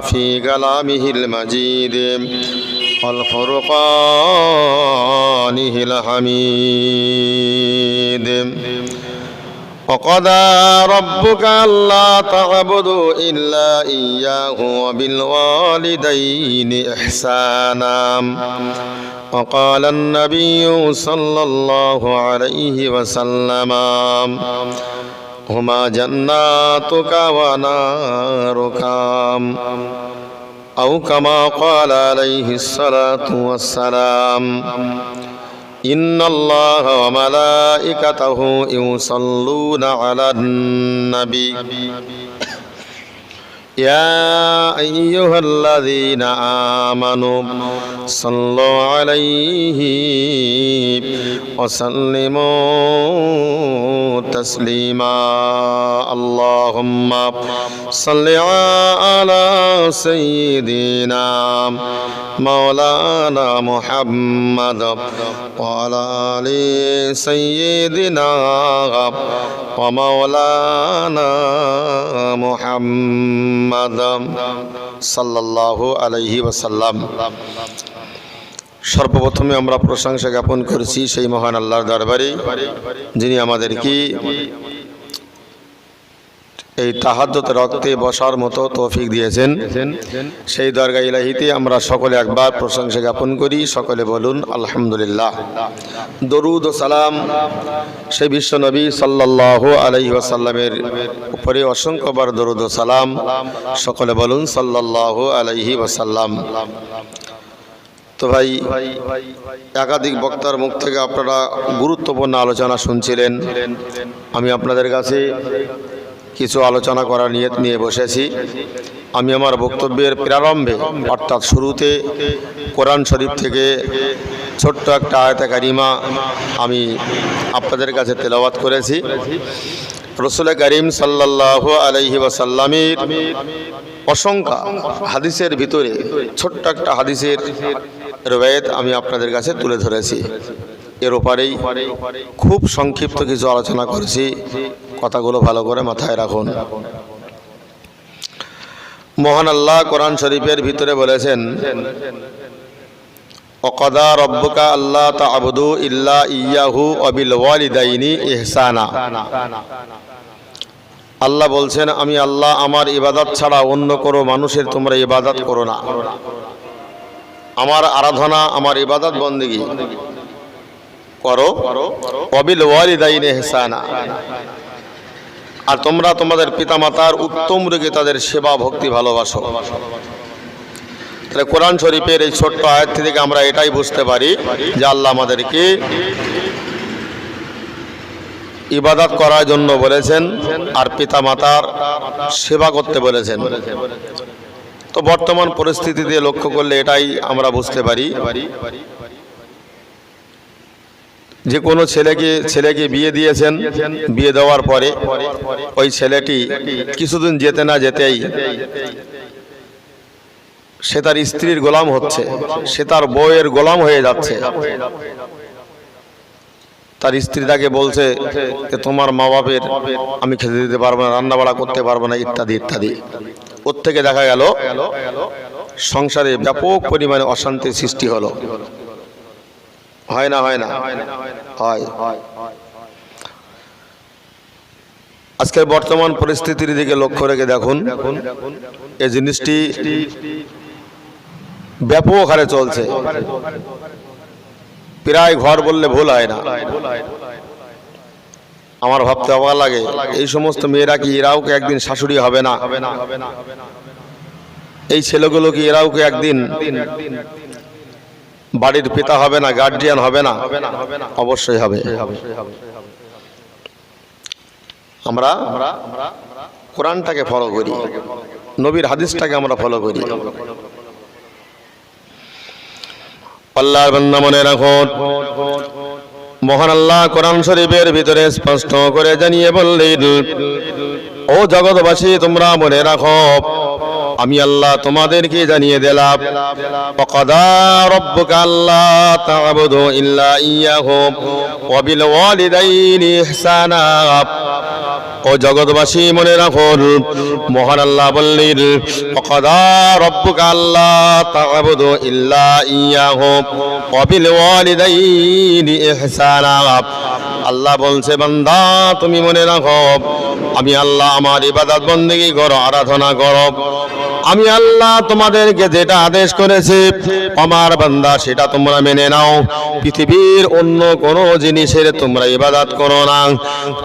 في كلامه المجيد والفرقانه الحميد وقضى ربك ألا تعبدوا إلا إياه وبالوالدين إحسانا وقال النبي صلى الله عليه وسلم هما جناتك ونارك أو كما قال عليه الصلاة والسلام إن الله وملائكته يصلون على النبي يا أيها الذين آمنوا صلوا عليه وسلموا تسليما اللهم صل على سيدنا مولانا محمد وعلى آل سيدنا ومولانا محمد সাল্লাল্লাহু আলাইহি ওয়াসাল্লাম। সর্বপ্রথমে আমরা প্রশংসা জ্ঞাপন করছি সেই মহান আল্লাহর দরবারে, যিনি আমাদেরকে এই তাহাজ্জুদ রক্তে বসার মতো তৌফিক দিয়েছেন। সেই দরগা ইলাহিতে আমরা সকলে একবার প্রশংসা জ্ঞাপন করি। সকলে বলুন আলহামদুলিল্লাহ। দরুদ ও সালাম সেই বিশ্ব নবী সাল্লাল্লাহু আলাইহি ওয়াসাল্লামের উপরে অসংখ্যবার দরুদ ও সালাম। সকলে বলুন সাল্লাল্লাহু আলাইহি ওয়াসাল্লাম। তো ভাই, একাধিক বক্তার মুখ থেকে আপনারা গুরুত্বপূর্ণ আলোচনা শুনছিলেন। আমি আপনাদের কাছে কিছু আলোচনা করার নিয়ত নিয়ে বসেছি। আমি আমার বক্তব্যের প্রারম্ভে অর্থাৎ শুরুতে কোরআন শরীফ থেকে ছোট্ট একটা আয়াতে কারিমা আমি আপনাদের কাছে তেলাওয়াত করেছি। রাসূল করিম সাল্লাল্লাহু আলাইহি ওয়াসাল্লামের অসংখ্য হাদিসের ভিতরে ছোট্ট একটা হাদিসের রওয়ায়াত আমি আপনাদের কাছে তুলে ধরেছি। এর ওপারেই খুব সংক্ষিপ্ত কিছু আলোচনা করেছি। কথাগুলো ভালো করে মাথায় রাখুন। মহান আল্লাহ কোরআন শরীফের ভিতরে বলেছেন, ওয়াকাদা রব্বুকা আল্লা তা'বুদু ইল্লা ইয়্যাহু ওয়া বিল ওয়ালিদাইনি ইহসানা। আল্লাহ বলছেন, আমি আল্লাহ আমার ইবাদত ছাড়া অন্য কোনো মানুষের তোমরা ইবাদত করো না। আমার আরাধনা, আমার ইবাদত বন্দেগী করো। ওয়া বিল ওয়ালিদাইনি ইহসানা, আর তোমরা তোমাদের পিতামাতার উত্তম রূপে তাদের সেবা ভক্তি ভালোবাসো। তাহলে কোরআন শরীফের এই ছোট্ট আয়াত থেকে আমরা এটাই বুঝতে পারি যে আল্লাহ আমাদেরকে ইবাদত করার জন্য বলেছেন আর পিতামাতার সেবা করতে বলেছেন। তো বর্তমান পরিস্থিতিতে লক্ষ্য করলে এটাই আমরা বুঝতে পারি যে কোনো ছেলেকে বিয়ে দিয়েছেন, বিয়ে দেওয়ার পরে ওই ছেলেটি কিছুদিন যেতে না যেতেই সে তার স্ত্রীর গোলাম হচ্ছে, সে তার বউয়ের গোলাম হয়ে যাচ্ছে। তার স্ত্রী তাকে বলছে যে তোমার মা বাপের আমি খেতে দিতে পারবো না, রান্না বাড়া করতে পারবো না, ইত্যাদি ইত্যাদি। ওর থেকে দেখা গেল সংসারে ব্যাপক পরিমাণে অশান্তির সৃষ্টি হলো। হয় না? হয় না? হয়। আজকের বর্তমান পরিস্থিতির দিকে লক্ষ্য রেখে দেখুন, এই জিনিসটি ব্যাপক হারে চলছে। প্রায় ঘর বললে ভুল হয় না। আমার ভাবতে অবাক লাগে, এই সমস্ত মেয়েরা কি এরাও কি একদিন শাশুড়ি হবে না? এই ছেলেগুলো কি এরাও কি একদিন বাড়ির পিতা হবে না, গার্ডিয়ান হবে না? অবশ্যই হবে। আমরা কোরআনটাকে ফলো করি, নবীর হাদিসটাকে আমরা ফলো করি। আল্লাহর বান্দা মনে রাখুন, মহান আল্লাহ কোরআন শরীফের ভিতরে স্পষ্ট করে জানিয়ে বললেন, ও জগৎবাসী তোমরা মনে রাখো, আমি আল্লাহ তোমাদেরকে জানিয়ে দিলাম, ওয়াকাদা রব্বুকা আল্লা তা'বুদু ইল্লা ইয়্যাহু ওয়া বিল ওয়ালিদাইনি ইহসানা। ও জগৎবাসী মনে রাখুন, মহান আল্লাহ বললেন ওয়াকাদা রাব্বুকা আল্লা তা'বুদু ইল্লা ইয়াহু ওয়া বিল ওয়ালিদাইনি ইহসানা। আল্লাহ বলছে বান্দা তুমি মনে রাখো আমি আল্লাহ আমার ইবাদত বন্দেগী করো, আরাধনা করো। আমি আল্লাহ তোমাদেরকে যেটা আদেশ করেছি আমার বান্দা সেটা তোমরা মেনে নাও। পৃথিবীর অন্য কোনো জিনিসের তোমরা ইবাদত করো না,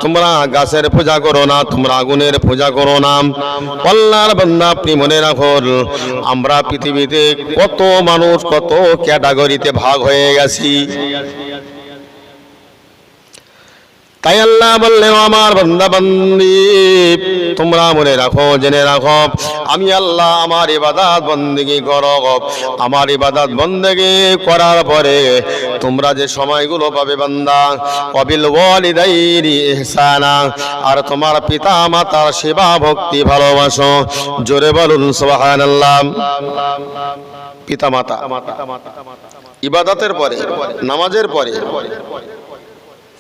তোমরা গাছের পূজা করো না, তোমরা আগুনের পূজা করো না। আল্লাহর বান্দা আপনি মনে রাখুন আমরা পৃথিবীতে কত মানুষ কত ক্যাটাগরিতে ভাগ হয়ে গেছি। তাই আল্লাহ বললেন আমার বান্দা বান্দি তোমরা মনে রাখো, জেনে রাখো আমি আল্লাহ আমার ইবাদত বন্দেগী করো। আমার ইবাদত বন্দেগী করার পরে তোমরা যে সময়গুলো পাবে বান্দা ওয়াবিল ওয়ালিদাইনি ইহসানা, আর তোমার পিতা মাতার সেবা ভক্তি ভালোবাসো। জোরে বলুন সুবহানাল্লাহ। পিতা মাতা ইবাদতের পরে নামাজের পরে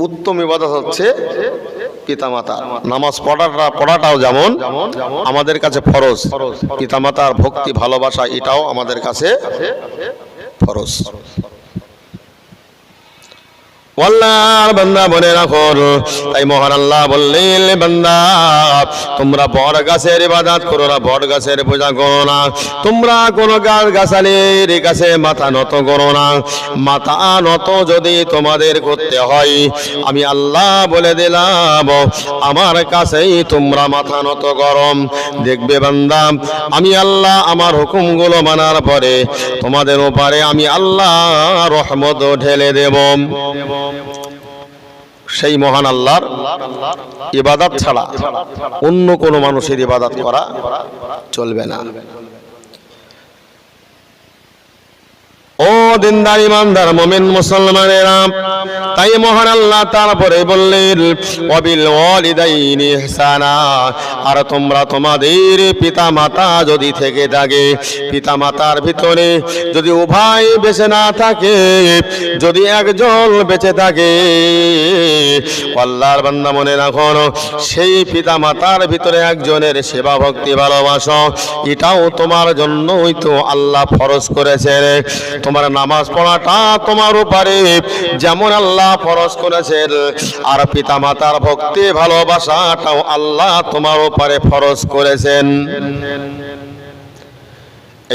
উত্তম ইবাদত হচ্ছে পিতামাতা। নামাজ পড়াটাও যেমন আমাদের কাছে ফরজ, পিতামাতার ভক্তি ভালোবাসা এটাও আমাদের কাছে ফরজ। আল্লাহর বান্দা মনে রাখো, তাই মহান আল্লাহ বললেন বান্দা তোমরা বট গাছের ইবাদত করো না, বট গাছের পূজা করো না, তোমরা কোনো গাছ গাছালির কাছে মাথা নত করো না। মাথা নত যদি তোমাদের করতে হয় আমি আল্লাহ বলে দিলাম আমার কাছেই তোমরা মাথা নত করো। দেখবে বান্দা আমি আল্লাহ আমার হুকুমগুলো মানার পরে তোমাদের উপরে আমি আল্লাহ রহমত ঢেলে দেব। সেই মহান আল্লাহর ইবাদত ছাড়া অন্য কোনো মানুষের ইবাদত করা চলবে না। ও দিনদার ইমানদার মুমিন মুসলমানেরা, তাই মহান আল্লাহ তারপরে বললেন ওয়াবিল ওয়ালিদাইনি ইহসানা, আর তোমরা তোমাদের পিতা মাতা যদি থেকে থাকে, পিতা মাতার ভিতরে যদি উভয় বেঁচে না থাকে, যদি একজন বেঁচে থাকে আল্লাহর বান্দা মনে রাখো সেই পিতা মাতার ভিতরে একজনের সেবা ভক্তি ভালোবাসো, এটাও তোমার জন্যই তো আল্লাহ ফরজ করেছেন। তোমার নামাজ পড়াটা তোমার উপরে যেমন আল্লাহ ফরজ করেছেন, আর পিতা মাতার ভক্তি ভালোবাসাটাও আল্লাহ তোমার উপরে ফরজ করেছেন।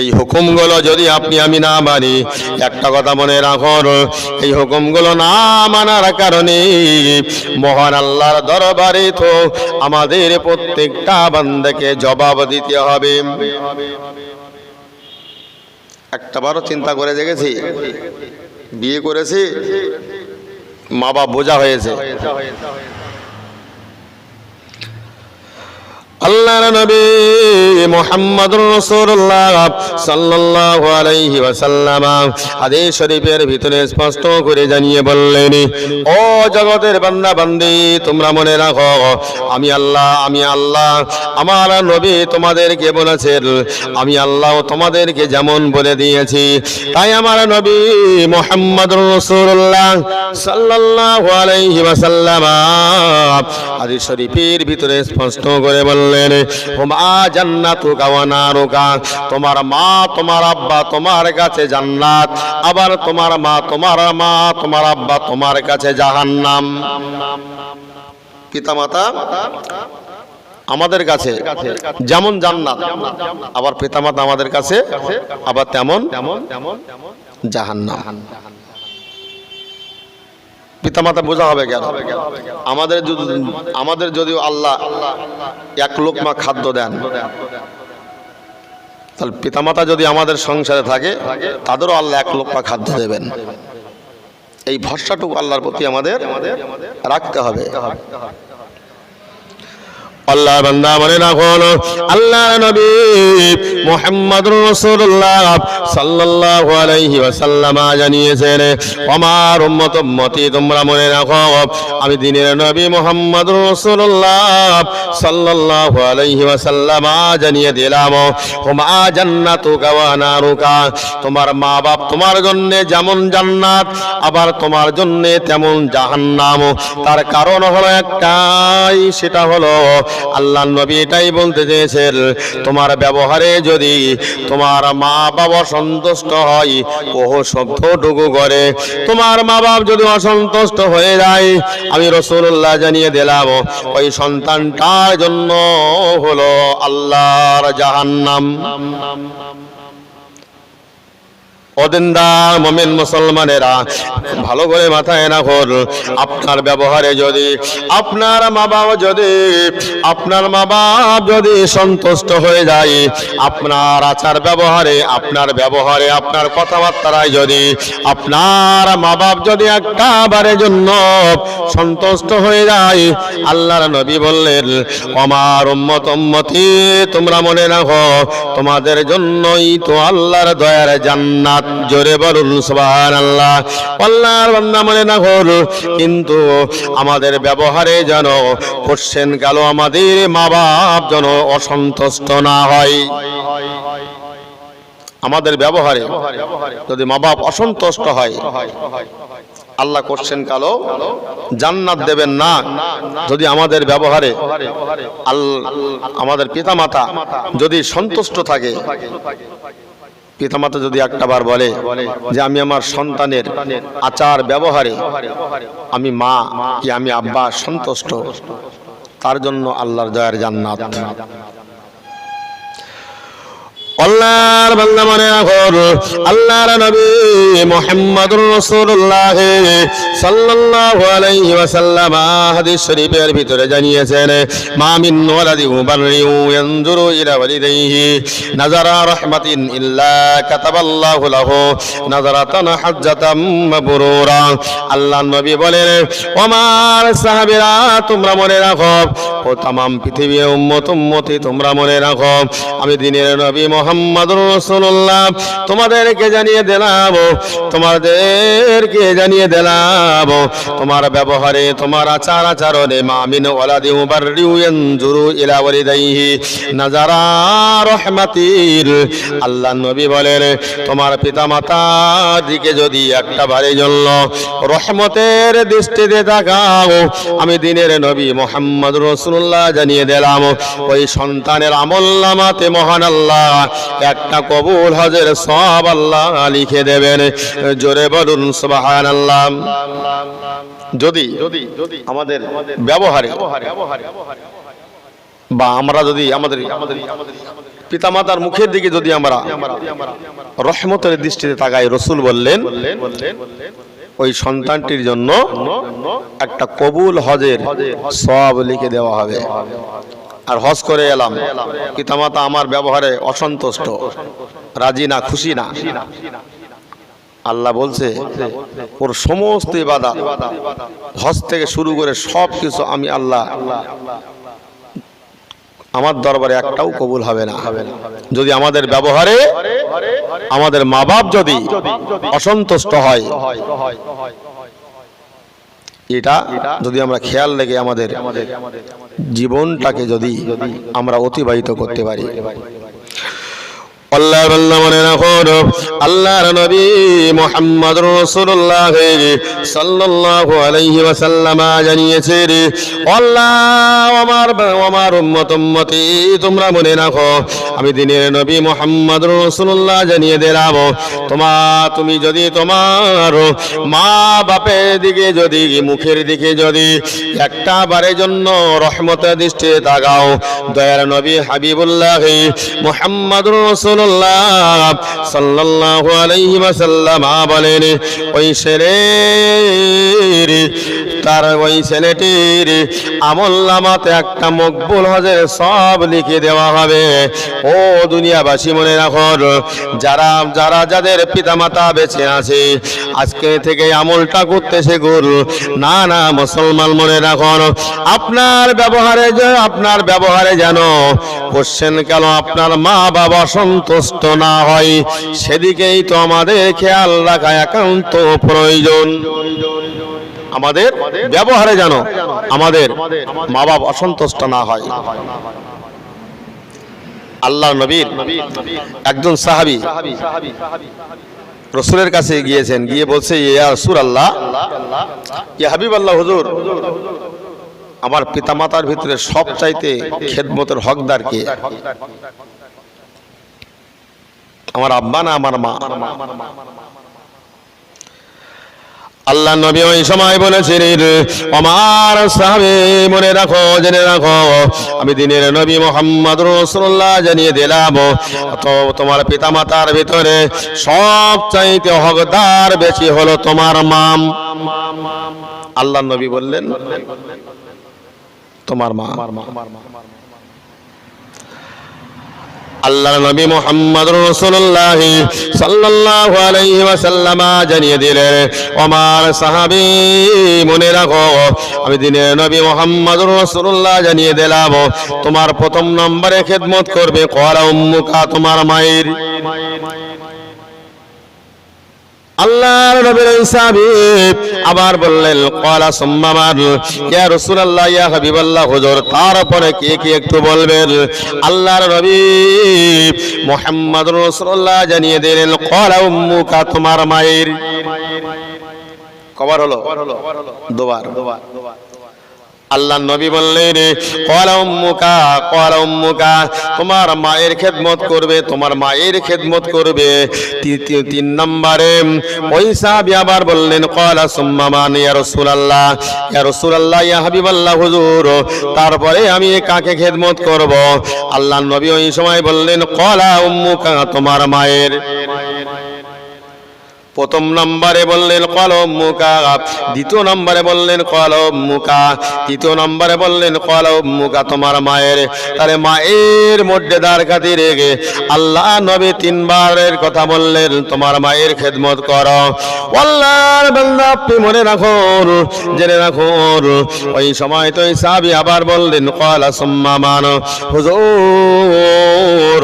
এই হুকুমগুলো যদি আপনি আমি না মানি, একটা কথা মনে রাখুন এই হুকুমগুলো না মানার কারণে মহান আল্লাহর দরবারে তো আমাদের প্রত্যেকটা বান্দাকে জবাব দিতে হবে। একটাবারও চিন্তা করে দেখেছি বিয়ে করেছি মা বাপ বোঝা হয়েছে, আল্লাহর নবী মুহাম্মদুর রাসূলুল্লাহ সাল্লাল্লাহু আলাইহি ওয়াসাল্লাম হাদিস শরীফের ভিতরে স্পষ্ট করে জানিয়ে বললেন ও জগতের বান্দা বান্দি তোমরা মনে রাখো আমি আল্লাহ আমার নবী তোমাদেরকে বলেছেন, আমি আল্লাহ তোমাদেরকে যেমন বলে দিয়েছি তাই আমার নবী মুহাম্মদুর রাসূলুল্লাহ সাল্লাল্লাহু আলাইহি ওয়াসাল্লাম হাদিস শরীফের ভিতরে স্পষ্ট করে বললেন হুমা জান্নাতুকা ওয়া নারুকা, তোমার মা তোমার আব্বা তোমার কাছে জান্নাত, আবার তোমার মা তোমার আব্বা তোমার কাছে জাহান্নাম। পিতামাতা আমাদের কাছে যেমন জান্নাত, আবার পিতামাতা আমাদের কাছে আবার তেমন জাহান্নাম। পিতামাতা বোঝা হবে কেন? আমাদের যদিও আল্লাহ এক লোকমা খাদ্য দেন, তাহলে পিতামাতা যদি আমাদের সংসারে থাকে তাদেরও আল্লাহ এক লোকমা খাদ্য দেবেন। এই ভরসাটুকু আল্লাহর প্রতি আমাদের রাখতে হবে। আল্লাহর বান্দা মনে রাখুন, আল্লাহর নবী মুহাম্মদুর রাসূলুল্লাহ সাল্লাল্লাহু আলাইহি ওয়াসাল্লাম জানিয়েছেন, আমার উম্মতি তোমরা মনে রাখো, আমি দ্বীনের নবী মুহাম্মদুর রাসূলুল্লাহ সাল্লাল্লাহু আলাইহি ওয়াসাল্লাম জানিয়ে দিলাম, হুমা জান্নাতুকা ওয়া নারুকা, তোমার মা বাপ তোমার জন্য যেমন জান্নাত, আবার তোমার জন্য তেমন জাহান্নাম। তার কারণ হলো একটাই, সেটা হলো আল্লাহ নবী এটাই বলতে চেয়েছেন, তোমার ব্যবহারে যদি তোমার মা বাবা সন্তুষ্ট হয়, ওহো শব্দটুকু করে তোমার মা বাপ যদি অসন্তুষ্ট হয়ে যায়, আমি রাসূলুল্লাহ জানিয়ে দিলাম ওই সন্তানটার জন্য হলো আল্লাহর জাহান্নাম। ওদিনদার মুমিন মুসলমানেরা ভালো করে মাথায় রাখুন, আপনার ব্যবহারে যদি আপনার মা বাপ যদি সন্তুষ্ট হয়ে যায়, আপনার আচার ব্যবহারে আপনার কথাবার্তায় যদি আপনার মা বাপ যদি একবারের জন্য সন্তুষ্ট হয়ে যায়, আল্লাহর নবী বললেন, আমার উম্মতি তোমরা মনে রাখো, তোমাদের জন্যই তো আল্লাহর দয়ার জান্নাত। জোরে বলুন সুবহানাল্লাহ। আল্লাহর বান্দা মনে না হল, কিন্তু আমাদের ব্যবহারে যেন কোশ্চেন গেল আমাদের মা বাপ যেন অসন্তুষ্ট না হয়। আমাদের ব্যবহারে যদি মা বাপ অসন্তুষ্ট হয়, আল্লাহ কোশ্চেন কালো জান্নাত দেবেন না। যদি আমাদের ব্যবহারে আমাদের পিতামাতা যদি সন্তুষ্ট থাকে, পিতামাতা যদি একটাবার বলে যে আমি আমার সন্তানের আচার ব্যবহারে আমি মা কি আমি আব্বা সন্তুষ্ট, তার জন্য আল্লাহর দয়ার জান্নাত। আল্লাহর বান্দা মনে রাখুন, আল্লাহর নবী মুহাম্মদুর রাসূলুল্লাহ সাল্লাল্লাহু আলাইহি ওয়াসাল্লাম হাদিস শরীফের ভিতরে জানিয়েছেন, মা মিন ওয়ালাদিন মুবাররিউ ইয়ানজুরু ইলা ওয়ালিদাইহি নাযারা রাহমাতিন ইল্লা কাতাবাল্লাহু লাহু নাযারাতান হাজ্জাতাম মাবরুরা। আল্লাহর নবী বলেন, ও আমার সাহাবীরা তোমরা মনে রাখো, ও तमाम পৃথিবীর উম্মতি তোমরা মনে রাখো, আমি দ্বীনের নবী মুহাম্মদুর রাসূলুল্লাহ তোমাদেরকে জানিয়ে দিলাম তোমার ব্যবহারে তোমার আচরণে মা মিন ওয়ালাদি মুবাররিউ ইয়ানজুরু ইলা ওয়ালিদাইহি নাযারা রাহমাতিল। আল্লাহ নবী বলেন, তোমার পিতামাতার দিকে যদি একটা বারের জন্য রহমতের দৃষ্টিতে তাকাও, আমি দ্বীনের নবী মুহাম্মদুর রাসূলুল্লাহ জানিয়ে দিলাম ওই সন্তানের আমলনামাতে মহান আল্লাহ একটা কবুল হজের সওয়াব আল্লাহ লিখে দেবেন। জোরে বলুন সুবহানাল্লাহ। যদি আমাদের ব্যবহারে বা আমরা যদি আমাদের পিতামাতার মুখের দিকে যদি আমরা রহমতের দৃষ্টিতে তাকাই, রাসূল বললেন ওই সন্তানটির জন্য একটা কবুল হজের সওয়াব লিখে দেওয়া হবে। আর হজ করে এলাম, পিতামাতা আমার ব্যবহারে অসন্তুষ্ট, রাজি না, খুশি না, আল্লাহ বলছে ওর সমস্ত ইবাদত হজ থেকে শুরু করে সব কিছু আমি আল্লাহ আমার দরবারে একটাও কবুল হবে না। যদি আমাদের ব্যবহারে আমাদের মা বাপ যদি অসন্তুষ্ট হয়, এটা যদি আমরা খেয়াল রেখে আমাদের জীবনটাকে যদি আমরা অতিবাহিত করতে পারি। আল্লাহর বান্দা মনে রাখুন, আল্লাহর নবী মুহাম্মদুর রাসূলুল্লাহ সাল্লাল্লাহু আলাইহি ওয়াসাল্লাম জানিয়েছেন, আল্লাহ আমার উম্মতি তোমরা মনে রাখো, আমি দ্বীনের নবী মুহাম্মদুর রাসূলুল্লাহ জানিয়ে দিলাম তুমি যদি তোমার মা বাপের দিকে যদি মুখের দিকে যদি একটা বারের জন্য রহমতের দৃষ্টিতে তাকাও, দয়ার নবী হাবিবুল্লাহ মুহাম্মদুর রাসূলুল্লাহ সাল্লাল্লাহু আলাইহি ওয়াসাল্লাম বলেন, ওই ছেলের তার ওই ছেলেটির আমলনামাতে একটা মকবুল হজের সব লিখে দেওয়া হবে। ও দুনিয়াবাসী মনে রাখো, যাদের পিতামাতা বেঁচে আছে আজকে থেকে আমলটা করতে শেখুন। না মুসলমান মনে রাখুন, আপনার ব্যবহারে যেন করছেন কেন আপনার মা বাবা সন্তুষ্ট না হয়, সেদিকেই তো আমাদের খেয়াল রাখা একান্ত প্রয়োজন। আমাদের ব্যবহারে যেন আমাদের মা বাবা অসন্তুষ্ট না হয়। আল্লাহ নবীর একজন সাহাবী রাসূলের কাছে গিয়েছেন, গিয়ে বলছে, ইয়া রাসূলুল্লাহ, ইয়া হাবিবাল্লাহ, হুজুর আমার পিতামাতার ভিতরে সবচাইতে খেদমতের হকদার কে? আমার আব্বা না আমার মা? আল্লাহ নবী ওই সময় বলেছিলেন, আমার সাহাবী মনে রাখো, জেনে রাখো, আমি দিনের নবী মুহাম্মদুর রাসূলুল্লাহ জানিয়ে দিলাম, তো তোমার পিতামাতার ভিতরে সবচাইতে হকদার বেশি হলো তোমার মা। আল্লাহ নবী বললেন, তোমার মা। আল্লাহর নবী মুহাম্মদুর রাসূলুল্লাহ সাল্লাল্লাহু আলাইহি ওয়াসাল্লাম জানিয়ে দিলেন, আমার সাহাবী মনে রাখো, আমি দিনের নবী মুহাম্মদুর রাসূলুল্লাহ জানিয়ে দিলাম, তোমার প্রথম নম্বরে খেদমত করবে ক্বালা উম্মুকা, তোমার মায়ের। আল্লাহর নবীর সাহাবী আবার বললেন, ক্বালা সুম্মা মান, ইয়া রাসূলুল্লাহ, ইয়া হাবিবাল্লাহ, হুজুর তারপরে কে কি একটু বলবেন? আল্লাহর নবী মুহাম্মদুর রাসূলুল্লাহ জানিয়ে দিলেন, ক্বালা উম্মুকা, তোমার মায়ের। কবার হলো? দুবার। আল্লাহ নবী বললেন, ক্বালা উম্মুকা, তোমার মায়ের খেদমত করবে, তোমার মায়ের খেদমত করবে। তিন নম্বরে ওই সাহাবী আবার বললেন, ক্বালা সুম্মা মান, ইয়া রাসূলুল্লাহ, ইয়া রাসূলুল্লাহ, ইয়া হাবিবাল্লাহ, হুজুর তারপরে আমি কাকে খেদমত করব? আল্লাহ নবী ওই সময় বললেন, ক্বালা উম্মুকা, তোমার মায়ের। প্রথম নম্বরে বললেন ক্বালা উম্মুকা, দ্বিতীয় নম্বরে বললেন ক্বালা উম্মুকা, তৃতীয় নম্বরে বললেন ক্বালা উম্মুকা, তোমার মায়ের। তাহলে মায়ের মধ্যে দাঁড় কাটি রেখে আল্লাহ নবী তিনবারের কথা বললেন, তোমার মায়ের খেদমত করো। আল্লাহর বান্দা, আপনি মনে রাখুন, জেনে রাখুন, ওই সময় তো সাহাবী আবার বললেন, ক্বালা সুম্মা মান, হুজুর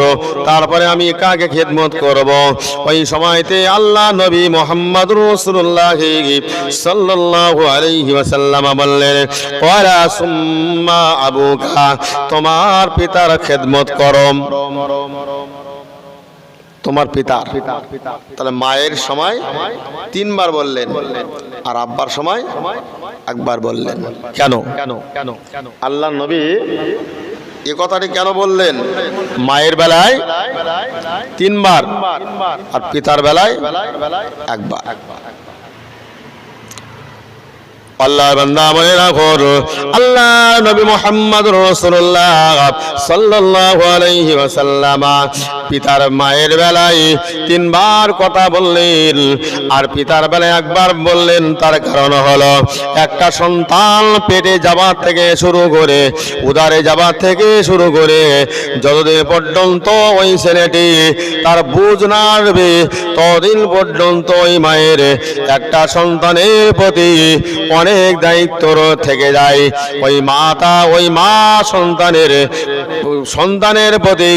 তারপরে আমি কাকে খেদমত করব? ওই সময়তে আল্লাহ নবী মুহাম্মদুর রাসূলুল্লাহ সাল্লাল্লাহু আলাইহি ওয়াসাল্লাম বললেন, ক্বালা সুম্মা আবুকা, তোমার পিতার খেদমত করো। তোমার পিতা। তাহলে মায়ের সময় তিনবার বললেন, আর আব্বার সময় একবার বললেন। কেন? আল্লাহ নবী এ কথাটি কেন বললেন? মায়ের বেলায় তিনবার আর পিতার বেলায় একবার। আল্লাহর বান্দা মনে রাখো, আল্লাহ নবী মুহাম্মদুর রাসূলুল্লাহ সাল্লাল্লাহু আলাইহি ওয়াসাল্লাম পিতার মায়ের বেলায় তিনবার কথা বললেন, আর পিতার বেলায় একবার বললেন। তার কারণ হলো, একটা সন্তান পেটে যাবার থেকে শুরু করে, উদরে যাবার থেকে শুরু করে যতদিন পর্যন্ত ওই ছেলেটি তার বুঝ না আসবে, ততদিন পর্যন্ত ওই মায়ের একটা সন্তানের প্রতি অনেক দায়িত্ব থেকে যায়। ওই মা সন্তানের প্রতি